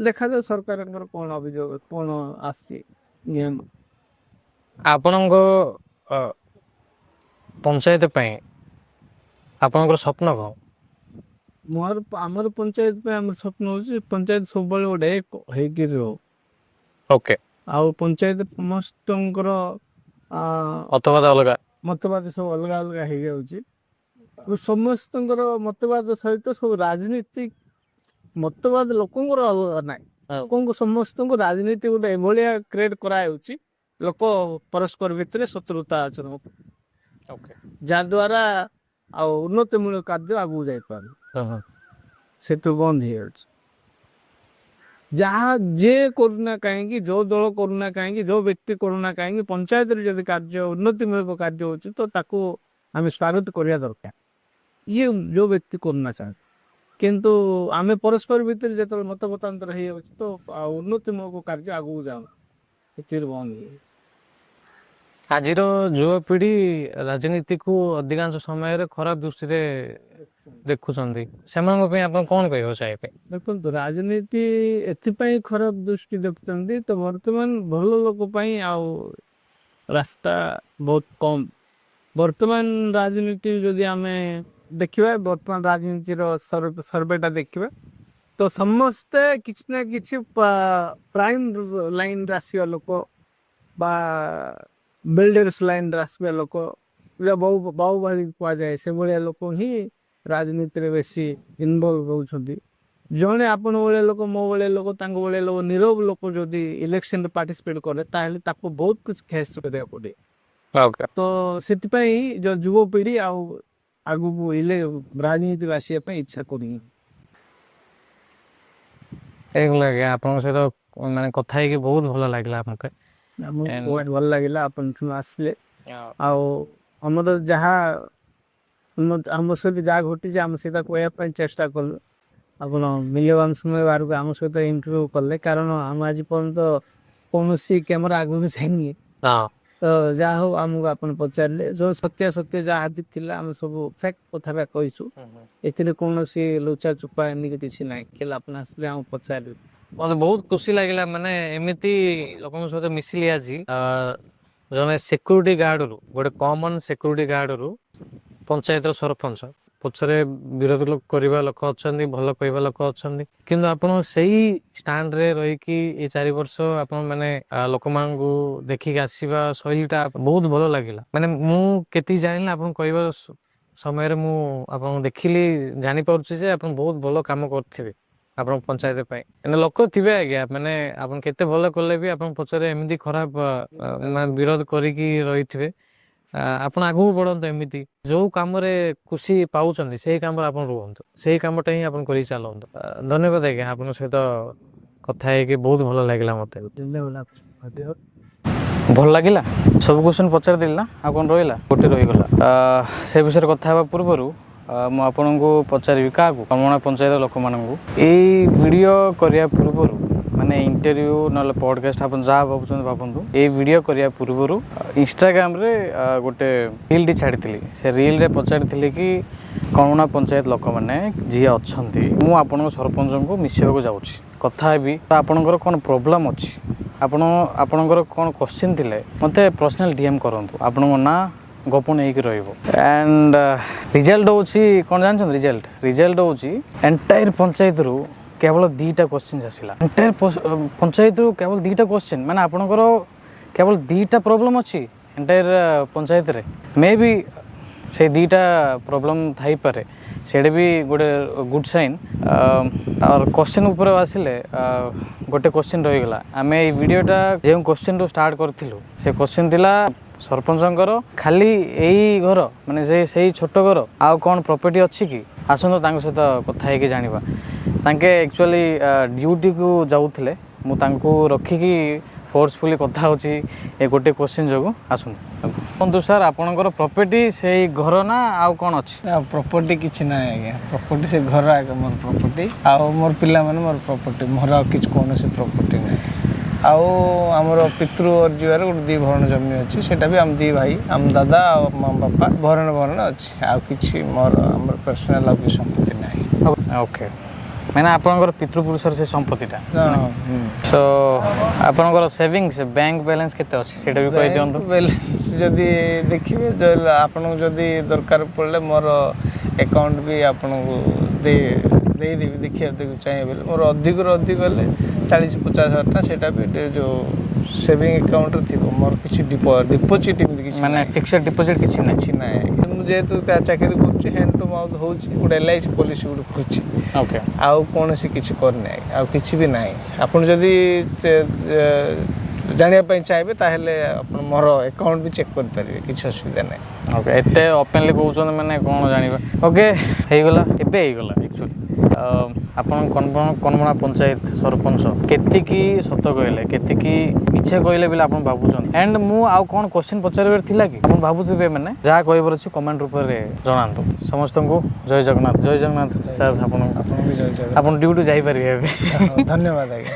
ଦେଖାଯାଉ ସରକାରଙ୍କର କଣ ଅଭିଯୋଗ କଣ ଆସିଛି। ଆପଣଙ୍କ ପଞ୍ଚାୟତ ପାଇଁ ଆପଣଙ୍କର ସ୍ୱପ୍ନ କଣ? ଆମର ପଞ୍ଚାୟତ ପାଇଁ ଆମର ସ୍ୱପ୍ନ ହଉଛି ପଞ୍ଚାୟତ ସବୁବେଳେ ଗୋଟେ ହେଇକି ରହୁ। ଓକେ। ଆଉ ପଞ୍ଚାୟତ ସମସ୍ତଙ୍କର ଆ ମତବାଦ ଅଲଗା। ମତବାଦ ସବୁ ଅଲଗା ଅଲଗା ହେଇଯାଉଛି। ସମସ୍ତଙ୍କର ମତବାଦ ସହିତ ସବୁ ରାଜନୀତି ମତବାଦ ଲୋକଙ୍କର ଅଲଗା ନାହିଁ ଲୋକଙ୍କୁ ସମସ୍ତଙ୍କୁ ରାଜନୀତି ଗୋଟେ ଏଭଳିଆ କ୍ରିଏଟ କରାଯାଉଛି ଲୋକ ପରସ୍ପର ଭିତରେ ଶତ୍ରୁତା ଆଚରଣ ଓକେ। ଯାହା ଦ୍ଵାରା ଆଉ ଉନ୍ନତିମୂଳକ କାର୍ଯ୍ୟ ଆଗକୁ ଯାଇପାରୁନି। ସେଠୁ ବନ୍ଦ ହେଇଯାଉଛି। ଯାହା ଯିଏ କରୁନା କାହିଁକି ଯୋଉ ଦଳ କରୁନା କାହିଁକି ଯୋଉ ବ୍ୟକ୍ତି କରୁନା କାହିଁକି ପଞ୍ଚାୟତରେ ଯଦି କାର୍ଯ୍ୟ ଉନ୍ନତିମୂଳକ କାର୍ଯ୍ୟ ହଉଛି ତ ତାକୁ ଆମେ ସ୍ଵାଗତ କରିବା ଦରକାର। ଇଏ ଯୋଉ ବ୍ୟକ୍ତି କରୁନା ଚାହାନ୍ତି କିନ୍ତୁ ଆମେ ପରସ୍ପର ଭିତରେ ଯେତେବେଳେ ମତ ମତାନ୍ତର ହେଇଯାଉଛି ତ ଆଉ ଉନ୍ନତିମୂଳକ କାର୍ଯ୍ୟ ଆଗକୁ ଯାଉନି ଏଥିରେ ବନ୍ଦ ହେଇଯାଉଛି। ଆଜିର ଯୁବପିଢି ରାଜନୀତିକୁ ଅଧିକାଂଶ ସମୟରେ ଖରାପ ଦୃଷ୍ଟିରେ ଦେଖୁଛନ୍ତି ସେମାନଙ୍କ ପାଇଁ ଆପଣ କ'ଣ କହିବାକୁ ଚାହିଁବେ? ଦେଖନ୍ତୁ ରାଜନୀତି ଏଥିପାଇଁ ଖରାପ ଦୃଷ୍ଟି ଦେଖୁଛନ୍ତି ତ ବର୍ତ୍ତମାନ ଭଲ ଲୋକ ପାଇଁ ଆଉ ରାସ୍ତା ବହୁତ କମ୍। ବର୍ତ୍ତମାନ ରାଜନୀତି ଯଦି ଆମେ ଦେଖିବା ବର୍ତ୍ତମାନ ରାଜନୀତିର ସର୍ଭେଟା ଦେଖିବା ତ ସମସ୍ତେ କିଛି ନା କିଛି ପ୍ରାଇମ୍ ଲାଇନ୍ରେ ଆସିବା ଲୋକ ବା ବିଲ୍ଡର୍ସ ଲାଇନ୍ରେ ଆସିବା ଲୋକ ବାହୁବଳୀ କୁହାଯାଏ ସେଭଳିଆ ଲୋକ ହିଁ ରାଜନୀତିରେ ବେଶୀ ଇନଭଲ୍ଭ ରହୁଛନ୍ତି। ଜଣେ ଆପଣ ଭଳିଆ ଲୋକ ମୋ ଭଳିଆ ଲୋକ ତାଙ୍କ ଭଳିଆ ଲୋକ ନିରବ ଲୋକ ଯଦି ଇଲେକ୍ସନରେ ପାର୍ଟିସିପେଟ୍ କରେ ତାହେଲେ ତାକୁ ବହୁତ କିଛି ଫେସ୍ କରିବାକୁ ପଡ଼େ। ତ ସେଥିପାଇଁ ଯୋଉ ଯୁବପିଢ଼ି ଆଉ ଆଗକୁ ରାଜନୀତିକୁ ଆସିବା ପାଇଁ ଇଚ୍ଛା କରୁନି। ଏଇଗୁଲା ଆଜ୍ଞା ଆପଣଙ୍କ ସହିତ ମାନେ କଥା ହେଇକି ବହୁତ ଭଲ ଲାଗିଲା ଆମକୁ। ଆମକୁ ବହୁତ ଭଲ ଲାଗିଲା ଆପଣଠୁ ଆସିଲେ ଆଉ ଆମର ଯାହା ଆମ ସହିତ ଯାହା ଘଟିଛି ଆମେ ସେଇଟା କହିବା ପାଇଁ ଚେଷ୍ଟା କଲୁ। ଆପଣ ମୂଲ୍ୟବାନ ସମୟ ବାହାରକୁ ଆମ ସହିତ ଇଣ୍ଟରଭ୍ୟୁ କଲେ କାରଣ ଆମେ ଆଜି ପର୍ଯ୍ୟନ୍ତ କୌଣସି କ୍ୟାମେରା ଆଗକୁ ଯାଇନି। ତ ଯାହା ହଉ ଆମକୁ ଆପଣ ପଚାରିଲେ ଯୋଉ ସତ୍ୟ ଯାହା ଥିଲା ଆମେ ସବୁ ଫ୍ୟାକ୍ଟ କଥା କହିଛୁ। ଏଥିରେ କୌଣସି ଲୁଚା ଚୁପା ଏମିତି କିଛି ନାହିଁ ଖାଲି ଆପଣ ଆସିଲେ ଆମକୁ ପଚାରିଲେ। ମତେ ବହୁତ ଖୁସି ଲାଗିଲା ମାନେ ଏମିତି ଲୋକଙ୍କ ସହିତ ମିଶିଲି ଆଜି। ଜଣେ ସିକ୍ୟୁରିଟି ଗାର୍ଡରୁ ଗୋଟେ କମନ ସିକ୍ୟୁରିଟି ଗାର୍ଡରୁ ପଞ୍ଚାୟତର ସରପଞ୍ଚ ପଛରେ ବିରୋଧ କରିବା ଲୋକ ଅଛନ୍ତି, ଭଲ କହିବା ଲୋକ ଅଛନ୍ତି, କିନ୍ତୁ ଆପଣ ସେଇ ଷ୍ଟାଣ୍ଡରେ ରହିକି ଏ 4 ବର୍ଷ ଆପଣ ମାନେ ଲୋକମାନଙ୍କୁ ଦେଖିକି ଆସିବା ଶୈଳୀଟା ବହୁତ ଭଲ ଲାଗିଲା। ମାନେ ମୁଁ କେତିକି ଜାଣିଲି ଆପଣ କହିବା ସମୟରେ ମୁଁ ଆପଣଙ୍କୁ ଦେଖିଲି ଜାଣିପାରୁଛି ଯେ ଆପଣ ବହୁତ ଭଲ କାମ କରିଥିବେ ଆପଣଙ୍କ ପଞ୍ଚାୟତ ପାଇଁ। ମାନେ ଲୋକ ଥିବେ ଆଜ୍ଞା ମାନେ ଆପଣ କେତେ ଭଲ କଲେ ବି ଆପଣ ପଛରେ ଏମିତି ଖରାପ ମାନେ ବିରୋଧ କରିକି ରହିଥିବେ। ଆପଣ ଆଗକୁ ବଢନ୍ତୁ। ଏମିତି ଯୋଉ କାମରେ ଖୁସି ପାଉଛନ୍ତି ସେଇ କାମରେ ଆପଣ ରୁହନ୍ତୁ, ସେଇ କାମଟା ହିଁ ଆପଣ କରି ଚାଲନ୍ତୁ। ଧନ୍ୟବାଦ ଆଜ୍ଞା, ଆପଣଙ୍କ ସହିତ କଥା ହେଇକି ବହୁତ ଭଲ ଲାଗିଲା ମତେ। ଭଲ ଲାଗିଲା। ସବୁ କ୍ୱେଶ୍ଚନ ପଚାରିଦେଲି ନା ଆଉ କ'ଣ ରହିଲା? ଗୋଟେ ରହିଗଲା। ସେ ବିଷୟରେ କଥା ହେବା ପୂର୍ବରୁ ମୁଁ ଆପଣଙ୍କୁ ପଚାରିବି କାହାକୁ କମଣା ପଞ୍ଚାୟତ ଲୋକମାନଙ୍କୁ ଏଇ ଭିଡ଼ିଓ କରିବା ପୂର୍ବରୁ ମାନେ ଇଣ୍ଟରଭ୍ୟୁ ନହେଲେ ପଡ଼କାଷ୍ଟ ଆପଣ ଯାହା ଭାବୁଛନ୍ତି ଭାବନ୍ତୁ। ଏଇ ଭିଡ଼ିଓ କରିବା ପୂର୍ବରୁ ଇନଷ୍ଟାଗ୍ରାମରେ ଗୋଟେ ରିଲ୍ଟି ଛାଡ଼ିଥିଲି। ସେ ରିଲ୍ରେ ପଚାରିଥିଲି କି କମଣା ପଞ୍ଚାୟତ ଲୋକମାନେ ଯିଏ ଅଛନ୍ତି ମୁଁ ଆପଣଙ୍କ ସରପଞ୍ଚଙ୍କୁ ମିଶିବାକୁ ଯାଉଛି, କଥା ହେବି ତ ଆପଣଙ୍କର କ'ଣ ପ୍ରୋବ୍ଲେମ୍ ଅଛି, ଆପଣଙ୍କର କ'ଣ କୋଶ୍ଚିନ୍ ଥିଲେ ମୋତେ ପର୍ସନାଲ DM କରନ୍ତୁ। ଆପଣଙ୍କ ନାଁ ଗୋପନ ହେଇକି ରହିବ। ଆଣ୍ଡ ରିଜଲ୍ଟ ହେଉଛି କ'ଣ ଜାଣିଛନ୍ତି? ରିଜଲ୍ଟ ହେଉଛି ଏଣ୍ଟାୟାର ପଞ୍ଚାୟତରୁ କେବଳ 2ଟା କୋଶ୍ଚିନ୍ ଆସିଲା। ଏଣ୍ଟାୟାର ପଞ୍ଚାୟତରୁ କେବଳ 2ଟା କୋଶ୍ଚିନ୍, ମାନେ ଆପଣଙ୍କର କେବଳ 2ଟା ପ୍ରୋବ୍ଲେମ୍ ଅଛି ଏଣ୍ଟାୟାର ପଞ୍ଚାୟତରେ। ମେ ବି ସେଇ 2ଟା ପ୍ରୋବ୍ଲେମ୍ ଥାଇପାରେ, ସେଇଟା ବି ଗୋଟେ ଗୁଡ୍ ସାଇନ୍। ଆଉ କୋଶ୍ଚିନ୍ ଉପରେ ଆସିଲେ ଗୋଟେ କୋଶ୍ଚିନ୍ ରହିଗଲା। ଆମେ ଏଇ ଭିଡ଼ିଓଟା ଯେଉଁ କୋଶ୍ଚିନ୍ରୁ ଷ୍ଟାର୍ଟ କରିଥିଲୁ ସେ କୋଶ୍ଚିନ୍ ଥିଲା ସରପଞ୍ଚଙ୍କର ଖାଲି ଏଇ ଘର ମାନେ ସେଇ ଛୋଟ ଘର ଆଉ କ'ଣ ପ୍ରପର୍ଟି ଅଛି କି? ଆସନ୍ତୁ ତାଙ୍କ ସହିତ କଥା ହେଇକି ଜାଣିବା। ତାଙ୍କେ ଆକ୍ଚୁଆଲି ଡ୍ୟୁଟିକୁ ଯାଉଥିଲେ, ମୁଁ ତାଙ୍କୁ ରଖିକି ଫୋର୍ସଫୁଲି କଥା ହେଉଛି ଏ ଗୋଟେ କୋଶ୍ଚିନ୍ ଯୋଗୁଁ। ଆସନ୍ତୁ କୁହନ୍ତୁ ସାର୍, ଆପଣଙ୍କର ପ୍ରପର୍ଟି ସେଇ ଘର ନା ଆଉ କ'ଣ ଅଛି? ପ୍ରପର୍ଟି କିଛି ନାହିଁ ଆଜ୍ଞା, ପ୍ରପର୍ଟି ସେ ଘର ଆଗ ମୋର ପ୍ରପର୍ଟି, ଆଉ ମୋର ପିଲାମାନେ ମୋର ପ୍ରପର୍ଟି, ମୋର ଆଉ କିଛି କୌଣସି ପ୍ରପର୍ଟି ନାହିଁ। ଆଉ ଆମର ପିତୃ ଅର୍ଜିବାରେ ଗୋଟେ 2 ଭରଣ ଜମି ଅଛି, ସେଇଟା ବି ଆମ 2 ଭାଇ, ଆମ ଦାଦା ଆଉ ଆମ ବାପା ଭରଣ ଅଛି। ଆଉ କିଛି ଆମର ପର୍ସନାଲ ଆଉ କିଛି ସମ୍ପତ୍ତି ନାହିଁ। ଓକେ, ମାନେ ଆପଣଙ୍କର ପିତୃପୁରୁଷର ସେ ସମ୍ପତ୍ତିଟା। ସୋ ଆପଣଙ୍କର ସେଭିଙ୍ଗସ୍ ବ୍ୟାଙ୍କ ବାଲାନ୍ସ କେତେ ଅଛି ସେଇଟା ବି କହିଦିଅନ୍ତୁ। ବାଲାନ୍ସ ଯଦି ଦେଖିବେ ଆପଣଙ୍କୁ ଯଦି ଦରକାର ପଡ଼ିଲେ ମୋର ଆକାଉଣ୍ଟ ବି ଆପଣଙ୍କୁ ଦେଇଦେବି ଦେଖିବାକୁ ଚାହିଁବେ ବୋଲେ। ମୋର ଅଧିକରୁ ଅଧିକ ହେଲେ 40-50 ହଜାର ଟଙ୍କା ସେଇଟା ବି ଯେଉଁ ସେଭିଂ ଆକାଉଣ୍ଟରେ ଥିବ। ମୋର କିଛି ଡିପୋଜିଟ୍ ଏମିତି କିଛି ମାନେ ଫିକ୍ସଡ୍ ଡିପୋଜିଟ୍ କିଛି ନାହିଁ। ମୁଁ ଯେହେତୁ ଚାକିରି କରୁଛି ହ୍ୟାଣ୍ଡ ଟୁ ମାଉଥ୍ ହେଉଛି, ଗୋଟେ LIC ପଲିସି ଗୋଟେ କରୁଛି। ଓକେ, ଆଉ କୌଣସି କିଛି କରିନାହିଁ, ଆଉ କିଛି ବି ନାହିଁ। ଆପଣ ଯଦି ଜାଣିବା ପାଇଁ ଚାହିଁବେ ତାହେଲେ ଆପଣ ମୋର ଆକାଉଣ୍ଟ ବି ଚେକ୍ କରିପାରିବେ, କିଛି ଅସୁବିଧା ନାହିଁ। ଓକେ, ଏତେ ଓପେନଲି କହୁଛନ୍ତି ମାନେ କ'ଣ ଜାଣିବା। ଓକେ, ହେଇଗଲା, ଏବେ ହେଇଗଲା ଆକ୍ଚୁଆଲି। ଆପଣ କନ୍ମଣା ପଞ୍ଚାୟତ ସରପଞ୍ଚ କେତିକି ସତ କହିଲେ, କେତିକି ମିଛ କହିଲେ ବୋଲି ଆପଣ ଭାବୁଛନ୍ତି? ଆଣ୍ଡ ମୁଁ ଆଉ କ'ଣ କୋଶ୍ଚିନ୍ ପଚାରିବାର ଥିଲା କି ଆପଣ ଭାବୁଥିବେ? ମାନେ ଯାହା କହିବାର ଅଛି କମେଣ୍ଟ ରୂପରେ ଜଣାନ୍ତୁ। ସମସ୍ତଙ୍କୁ ଜୟ ଜଗନ୍ନାଥ। ଜୟ ଜଗନ୍ନାଥ ସାର୍। ଆପଣଙ୍କୁ ବି ଜୟ ଜଗନ୍ନାଥ। ଆପଣ ଡ୍ୟୁଟି ଯାଇପାରିବେ ଏବେ। ଧନ୍ୟବାଦ ଆଜ୍ଞା।